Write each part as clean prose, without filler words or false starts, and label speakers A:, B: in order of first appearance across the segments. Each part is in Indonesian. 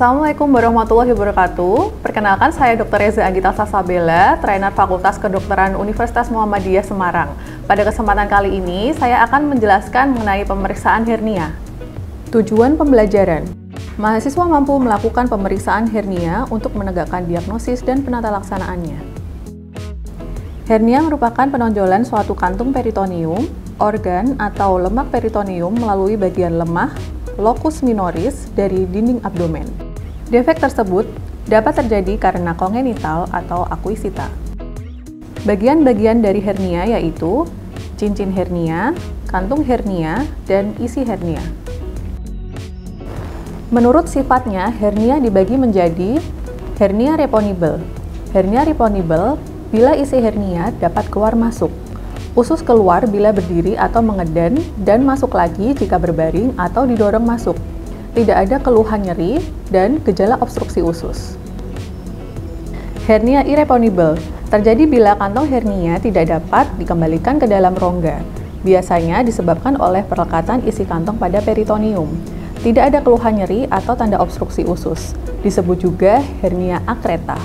A: Assalamualaikum warahmatullahi wabarakatuh. Perkenalkan, saya Dr. Reza Anggita Salsabella, trainer Fakultas Kedokteran Universitas Muhammadiyah Semarang. Pada kesempatan kali ini, saya akan menjelaskan mengenai pemeriksaan hernia. Tujuan pembelajaran: mahasiswa mampu melakukan pemeriksaan hernia untuk menegakkan diagnosis dan penata laksanaannya. Hernia merupakan penonjolan suatu kantung peritoneum, organ atau lemak peritoneum melalui bagian lemah locus minoris dari dinding abdomen. Defek tersebut dapat terjadi karena kongenital atau akuisita. Bagian-bagian dari hernia yaitu cincin hernia, kantung hernia, dan isi hernia. Menurut sifatnya, hernia dibagi menjadi hernia reponibel. Hernia reponibel bila isi hernia dapat keluar masuk. Usus keluar bila berdiri atau mengedan dan masuk lagi jika berbaring atau didorong masuk. Tidak ada keluhan nyeri dan gejala obstruksi usus. Hernia irreponibel terjadi bila kantong hernia tidak dapat dikembalikan ke dalam rongga. Biasanya disebabkan oleh perlekatan isi kantong pada peritoneum. Tidak ada keluhan nyeri atau tanda obstruksi usus. Disebut juga hernia akreta.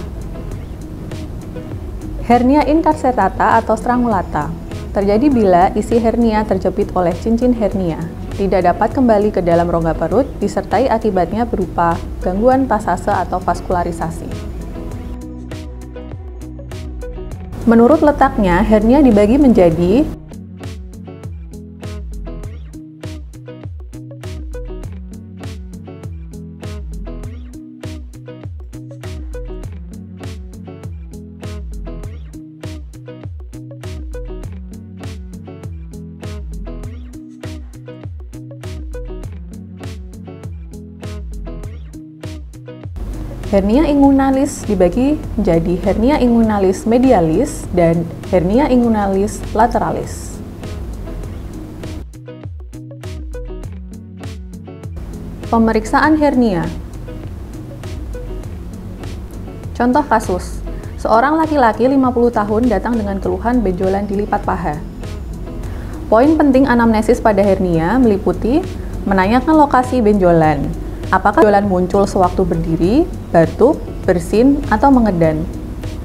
A: Hernia incarcerata atau strangulata terjadi bila isi hernia terjepit oleh cincin hernia, tidak dapat kembali ke dalam rongga perut, disertai akibatnya berupa gangguan pasase atau vaskularisasi. Menurut letaknya, hernia dibagi menjadi hernia inguinalis dibagi menjadi hernia inguinalis medialis dan hernia inguinalis lateralis. Pemeriksaan hernia. Contoh kasus: seorang laki-laki 50 tahun datang dengan keluhan benjolan di lipat paha. Poin penting anamnesis pada hernia meliputi menanyakan lokasi benjolan. Apakah benjolan muncul sewaktu berdiri, batuk, bersin, atau mengedan?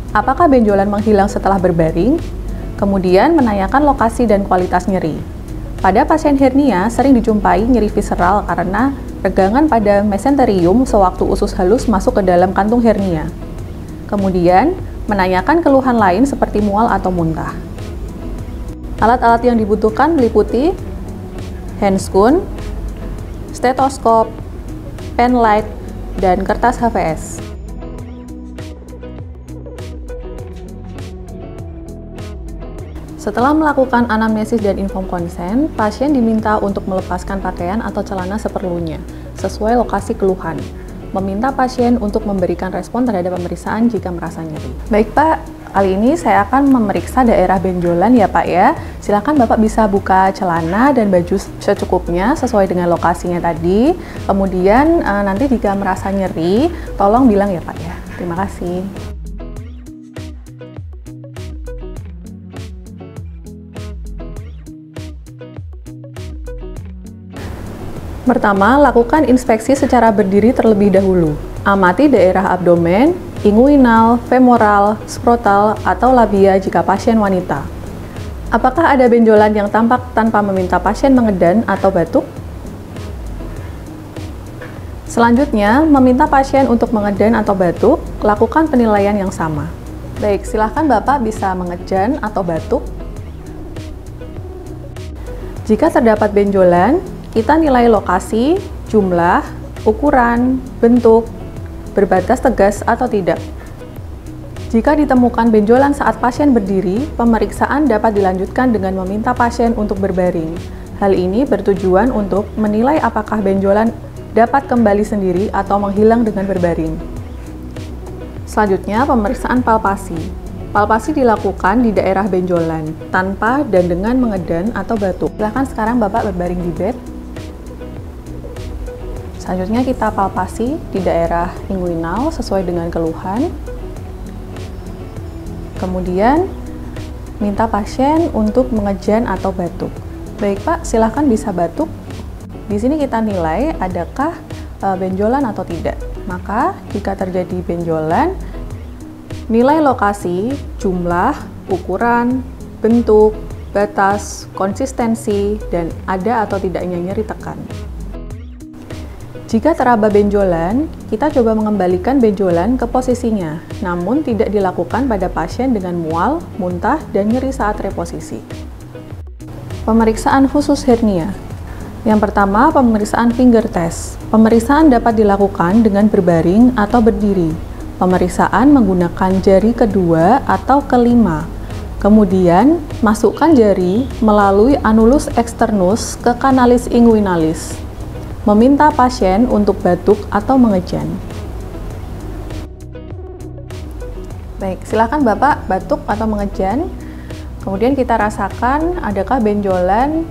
A: Apakah benjolan menghilang setelah berbaring? Kemudian menanyakan lokasi dan kualitas nyeri. Pada pasien hernia sering dijumpai nyeri visceral karena regangan pada mesenterium sewaktu usus halus masuk ke dalam kantung hernia. Kemudian menanyakan keluhan lain seperti mual atau muntah. Alat-alat yang dibutuhkan meliputi handscoon, stetoskop, pen light, dan kertas HVS. Setelah melakukan anamnesis dan inform konsen, pasien diminta untuk melepaskan pakaian atau celana seperlunya, sesuai lokasi keluhan. Meminta pasien untuk memberikan respon terhadap pemeriksaan jika merasa nyeri. Baik Pak, kali ini saya akan memeriksa daerah benjolan ya Pak ya. Silakan Bapak bisa buka celana dan baju secukupnya sesuai dengan lokasinya tadi. Kemudian nanti jika merasa nyeri, tolong bilang ya Pak ya. Terima kasih. Pertama, lakukan inspeksi secara berdiri terlebih dahulu. Amati daerah abdomen, inguinal, femoral, skrotal, atau labia jika pasien wanita. Apakah ada benjolan yang tampak tanpa meminta pasien mengedan atau batuk? Selanjutnya, meminta pasien untuk mengedan atau batuk, lakukan penilaian yang sama. Baik, silahkan Bapak bisa mengedan atau batuk. Jika terdapat benjolan, kita nilai lokasi, jumlah, ukuran, bentuk, berbatas tegas atau tidak. Jika ditemukan benjolan saat pasien berdiri, pemeriksaan dapat dilanjutkan dengan meminta pasien untuk berbaring. Hal ini bertujuan untuk menilai apakah benjolan dapat kembali sendiri atau menghilang dengan berbaring. Selanjutnya, pemeriksaan palpasi. Palpasi dilakukan di daerah benjolan, tanpa dan dengan mengedan atau batuk. Silahkan sekarang Bapak berbaring di bed. Selanjutnya kita palpasi di daerah inguinal sesuai dengan keluhan. Kemudian minta pasien untuk mengejan atau batuk. Baik Pak, silahkan bisa batuk. Di sini kita nilai adakah benjolan atau tidak. Maka, jika terjadi benjolan, nilai lokasi, jumlah, ukuran, bentuk, batas, konsistensi, dan ada atau tidaknya nyeri tekan. Jika teraba benjolan, kita coba mengembalikan benjolan ke posisinya, namun tidak dilakukan pada pasien dengan mual, muntah, dan nyeri saat reposisi. Pemeriksaan khusus hernia. Yang pertama, pemeriksaan finger test. Pemeriksaan dapat dilakukan dengan berbaring atau berdiri. Pemeriksaan menggunakan jari kedua atau kelima. Kemudian, masukkan jari melalui anulus externus ke canalis inguinalis. Meminta pasien untuk batuk atau mengejan. Baik, silakan Bapak batuk atau mengejan. Kemudian kita rasakan adakah benjolan.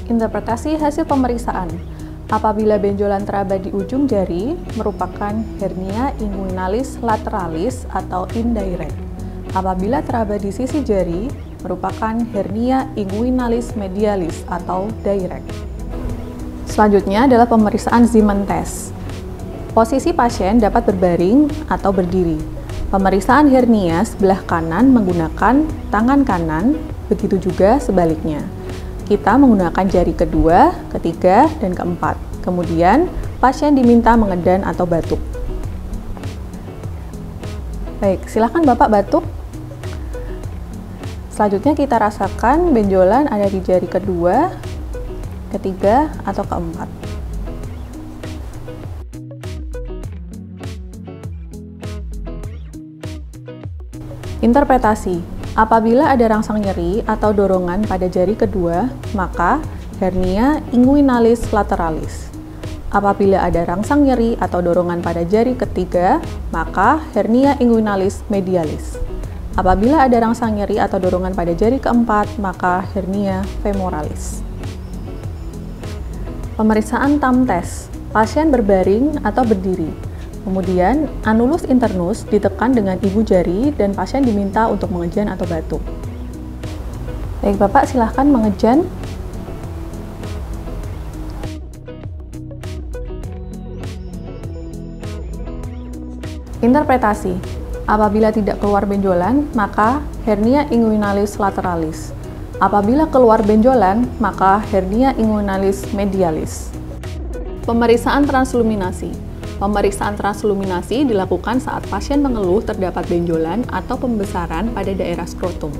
A: Interpretasi hasil pemeriksaan. Apabila benjolan teraba di ujung jari, merupakan hernia inguinalis lateralis atau indirect. Apabila teraba di sisi jari, merupakan hernia inguinalis medialis atau direct. Selanjutnya adalah pemeriksaan Zeeman test. Posisi pasien dapat berbaring atau berdiri. Pemeriksaan hernia sebelah kanan menggunakan tangan kanan, begitu juga sebaliknya. Kita menggunakan jari kedua, ketiga, dan keempat. Kemudian, pasien diminta mengedan atau batuk. Baik, silakan Bapak batuk. Selanjutnya kita rasakan benjolan ada di jari kedua, ketiga, atau keempat. Interpretasi. Apabila ada rangsang nyeri atau dorongan pada jari kedua, maka hernia inguinalis lateralis. Apabila ada rangsang nyeri atau dorongan pada jari ketiga, maka hernia inguinalis medialis. Apabila ada rangsang nyeri atau dorongan pada jari keempat, maka hernia femoralis. Pemeriksaan thumb test. Pasien berbaring atau berdiri. Kemudian, anulus internus ditekan dengan ibu jari dan pasien diminta untuk mengejan atau batuk. Baik, Bapak silahkan mengejan. Interpretasi. Apabila tidak keluar benjolan, maka hernia inguinalis lateralis. Apabila keluar benjolan, maka hernia inguinalis medialis. Pemeriksaan transluminasi. Pemeriksaan transluminasi dilakukan saat pasien mengeluh terdapat benjolan atau pembesaran pada daerah skrotum.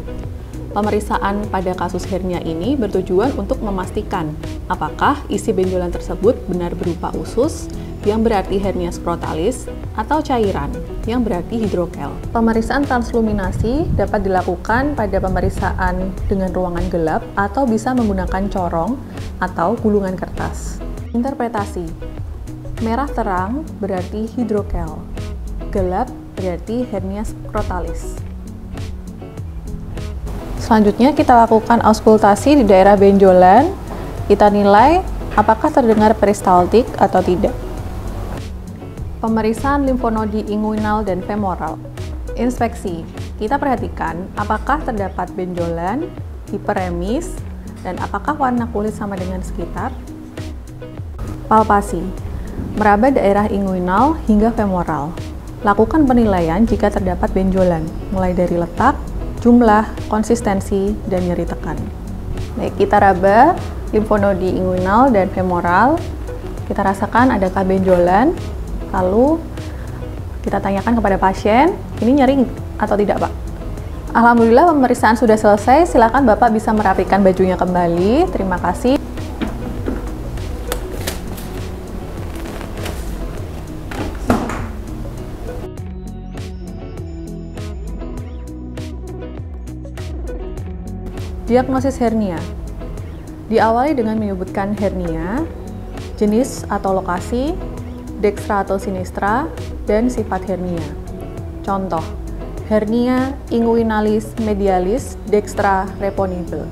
A: Pemeriksaan pada kasus hernia ini bertujuan untuk memastikan apakah isi benjolan tersebut benar berupa usus, yang berarti hernia skrotalis, atau cairan, yang berarti hidrokel. Pemeriksaan transluminasi dapat dilakukan pada pemeriksaan dengan ruangan gelap atau bisa menggunakan corong atau gulungan kertas. Interpretasi. Merah terang berarti hidrokel, gelap berarti hernia skrotalis. Selanjutnya kita lakukan auskultasi di daerah benjolan. Kita nilai apakah terdengar peristaltik atau tidak. Pemeriksaan limfonodi inguinal dan femoral. Inspeksi. Kita perhatikan apakah terdapat benjolan, hiperemis, dan apakah warna kulit sama dengan sekitar. Palpasi. Meraba daerah inguinal hingga femoral. Lakukan penilaian jika terdapat benjolan, mulai dari letak, jumlah, konsistensi, dan nyeri tekan. Baik, kita raba limfonodi inguinal dan femoral. Kita rasakan adakah benjolan, lalu kita tanyakan kepada pasien, ini nyeri atau tidak, Pak? Alhamdulillah pemeriksaan sudah selesai, silakan Bapak bisa merapikan bajunya kembali. Terima kasih. Diagnosis hernia. Diawali dengan menyebutkan hernia, jenis atau lokasi, dekstra atau sinistra, dan sifat hernia. Contoh, hernia inguinalis medialis dekstra reponible.